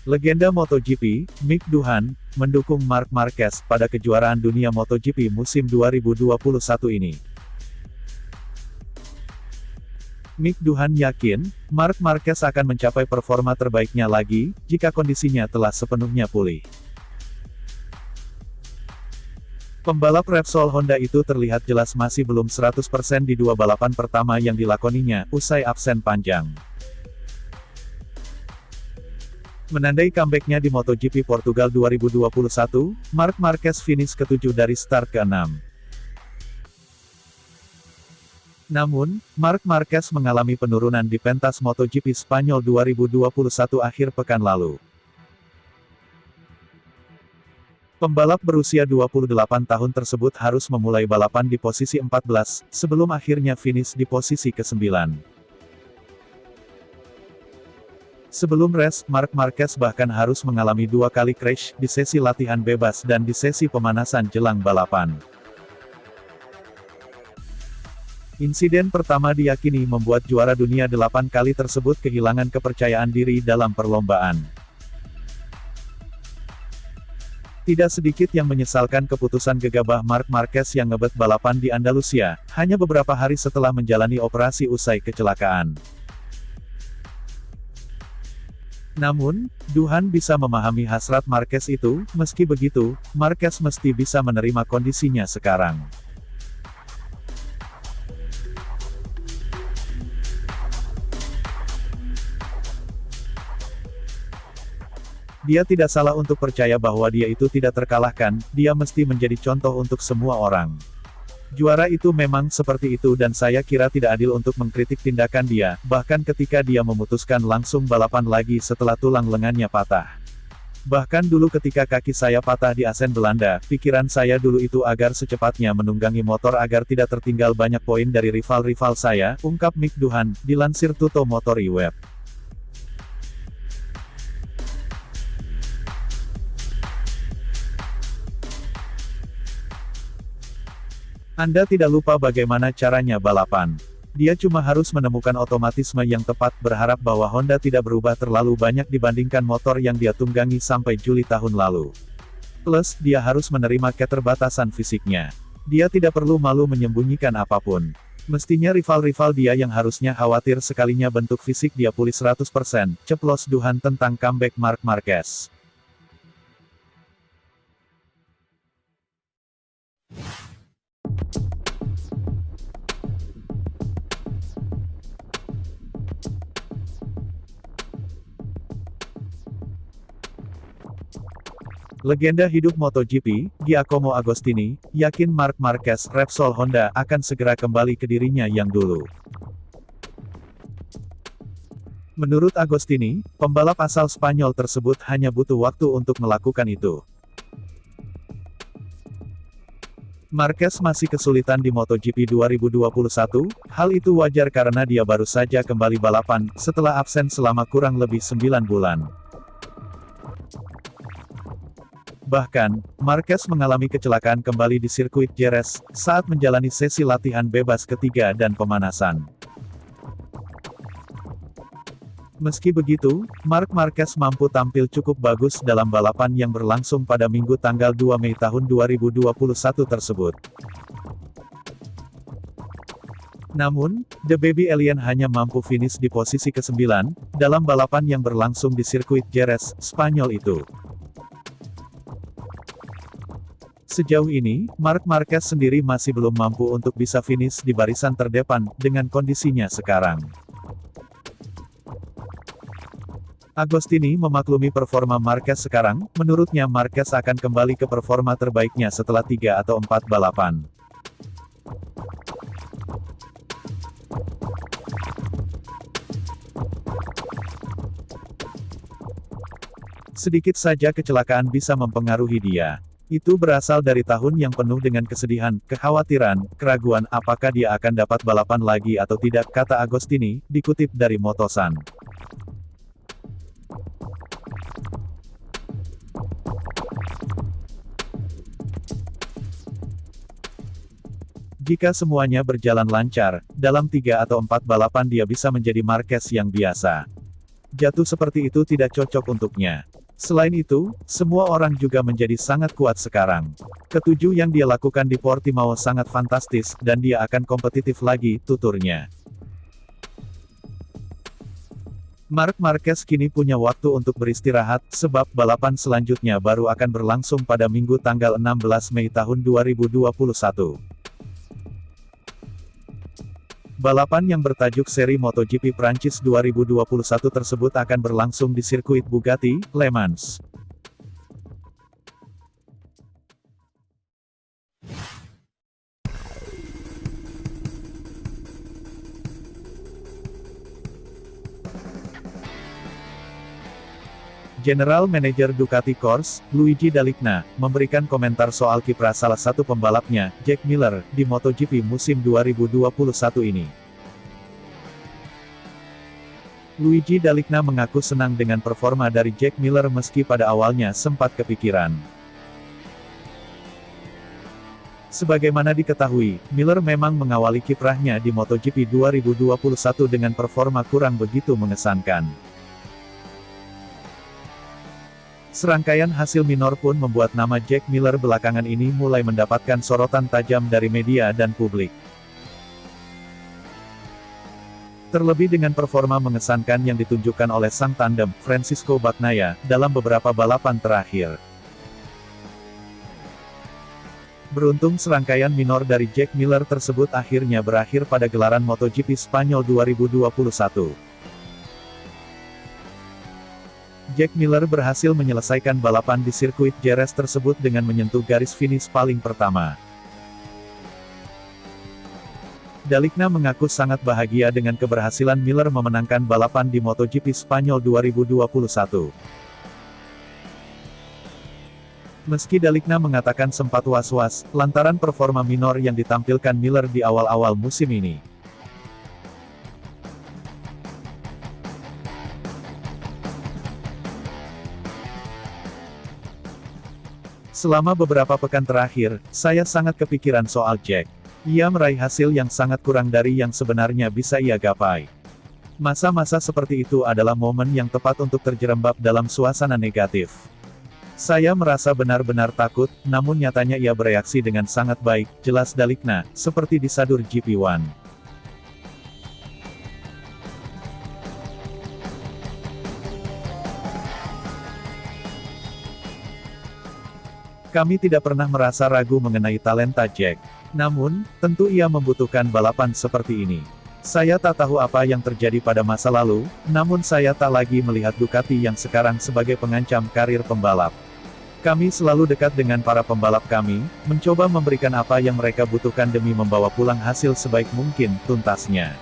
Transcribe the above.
Legenda MotoGP, Mick Doohan, mendukung Marc Marquez pada kejuaraan dunia MotoGP musim 2021 ini. Mick Doohan yakin, Marc Marquez akan mencapai performa terbaiknya lagi, jika kondisinya telah sepenuhnya pulih. Pembalap Repsol Honda itu terlihat jelas masih belum 100% di dua balapan pertama yang dilakoninya, usai absen panjang. Menandai comeback-nya di MotoGP Portugal 2021, Marc Marquez finish ke-7 dari start ke-6. Namun, Marc Marquez mengalami penurunan di pentas MotoGP Spanyol 2021 akhir pekan lalu. Pembalap berusia 28 tahun tersebut harus memulai balapan di posisi 14, sebelum akhirnya finish di posisi ke-9. Sebelum race, Marc Marquez bahkan harus mengalami 2 kali crash, di sesi latihan bebas dan di sesi pemanasan jelang balapan. Insiden pertama diyakini membuat juara dunia 8 kali tersebut kehilangan kepercayaan diri dalam perlombaan. Tidak sedikit yang menyesalkan keputusan gegabah Marc Marquez yang ngebet balapan di Andalusia, hanya beberapa hari setelah menjalani operasi usai kecelakaan. Namun, Doohan bisa memahami hasrat Marquez itu, meski begitu, Marquez mesti bisa menerima kondisinya sekarang. Dia tidak salah untuk percaya bahwa dia itu tidak terkalahkan, dia mesti menjadi contoh untuk semua orang. Juara itu memang seperti itu dan saya kira tidak adil untuk mengkritik tindakan dia, bahkan ketika dia memutuskan langsung balapan lagi setelah tulang lengannya patah. Bahkan dulu ketika kaki saya patah di Asen Belanda, pikiran saya dulu itu agar secepatnya menunggangi motor agar tidak tertinggal banyak poin dari rival-rival saya, ungkap Mick Doohan, dilansir Tutto Motori Web. Anda tidak lupa bagaimana caranya balapan. Dia cuma harus menemukan otomatisme yang tepat, berharap bahwa Honda tidak berubah terlalu banyak dibandingkan motor yang dia tunggangi sampai Juli tahun lalu. Plus, dia harus menerima keterbatasan fisiknya. Dia tidak perlu malu menyembunyikan apapun. Mestinya rival-rival dia yang harusnya khawatir sekalinya bentuk fisik dia pulih 100%, ceplos Doohan tentang comeback Marc Marquez. Legenda hidup MotoGP, Giacomo Agostini, yakin Marc Marquez, Repsol Honda, akan segera kembali ke dirinya yang dulu. Menurut Agostini, pembalap asal Spanyol tersebut hanya butuh waktu untuk melakukan itu. Marquez masih kesulitan di MotoGP 2021, hal itu wajar karena dia baru saja kembali balapan, setelah absen selama kurang lebih 9 bulan. Bahkan, Marquez mengalami kecelakaan kembali di sirkuit Jerez, saat menjalani sesi latihan bebas ketiga dan pemanasan. Meski begitu, Marc Marquez mampu tampil cukup bagus dalam balapan yang berlangsung pada Minggu tanggal 2 Mei tahun 2021 tersebut. Namun, The Baby Alien hanya mampu finish di posisi ke-9, dalam balapan yang berlangsung di sirkuit Jerez, Spanyol itu. Sejauh ini, Marc Marquez sendiri masih belum mampu untuk bisa finish di barisan terdepan, dengan kondisinya sekarang. Agostini memaklumi performa Marquez sekarang, menurutnya Marquez akan kembali ke performa terbaiknya setelah 3 atau 4 balapan. Sedikit saja kecelakaan bisa mempengaruhi dia. Itu berasal dari tahun yang penuh dengan kesedihan, kekhawatiran, keraguan apakah dia akan dapat balapan lagi atau tidak, kata Agostini, dikutip dari Motosan. Jika semuanya berjalan lancar, dalam 3 atau 4 balapan dia bisa menjadi Marquez yang biasa. Jatuh seperti itu tidak cocok untuknya. Selain itu, semua orang juga menjadi sangat kuat sekarang. Ketujuh yang dia lakukan di Portimao sangat fantastis, dan dia akan kompetitif lagi, tuturnya. Marc Marquez kini punya waktu untuk beristirahat, sebab balapan selanjutnya baru akan berlangsung pada Minggu tanggal 16 Mei tahun 2021. Balapan yang bertajuk seri MotoGP Prancis 2021 tersebut akan berlangsung di sirkuit Bugatti, Le Mans. General Manager Ducati Corse, Luigi Dalicna, memberikan komentar soal kiprah salah satu pembalapnya, Jack Miller, di MotoGP musim 2021 ini. Luigi Dalicna mengaku senang dengan performa dari Jack Miller meski pada awalnya sempat kepikiran. Sebagaimana diketahui, Miller memang mengawali kiprahnya di MotoGP 2021 dengan performa kurang begitu mengesankan. Serangkaian hasil minor pun membuat nama Jack Miller belakangan ini mulai mendapatkan sorotan tajam dari media dan publik. Terlebih dengan performa mengesankan yang ditunjukkan oleh sang tandem, Francisco Bagnaia, dalam beberapa balapan terakhir. Beruntung serangkaian minor dari Jack Miller tersebut akhirnya berakhir pada gelaran MotoGP Spanyol 2021. Jack Miller berhasil menyelesaikan balapan di sirkuit Jerez tersebut dengan menyentuh garis finish paling pertama. Dalicna mengaku sangat bahagia dengan keberhasilan Miller memenangkan balapan di MotoGP Spanyol 2021. Meski Dalicna mengatakan sempat was-was, lantaran performa minor yang ditampilkan Miller di awal-awal musim ini. Selama beberapa pekan terakhir, saya sangat kepikiran soal Jack. Ia meraih hasil yang sangat kurang dari yang sebenarnya bisa ia gapai. Masa-masa seperti itu adalah momen yang tepat untuk terjerembab dalam suasana negatif. Saya merasa benar-benar takut, namun nyatanya ia bereaksi dengan sangat baik, jelas Dalicna, seperti disadur GP1. Kami tidak pernah merasa ragu mengenai talenta Jack. Namun, tentu ia membutuhkan balapan seperti ini. Saya tak tahu apa yang terjadi pada masa lalu, namun saya tak lagi melihat Ducati yang sekarang sebagai pengancam karir pembalap. Kami selalu dekat dengan para pembalap kami, mencoba memberikan apa yang mereka butuhkan demi membawa pulang hasil sebaik mungkin, tuntasnya.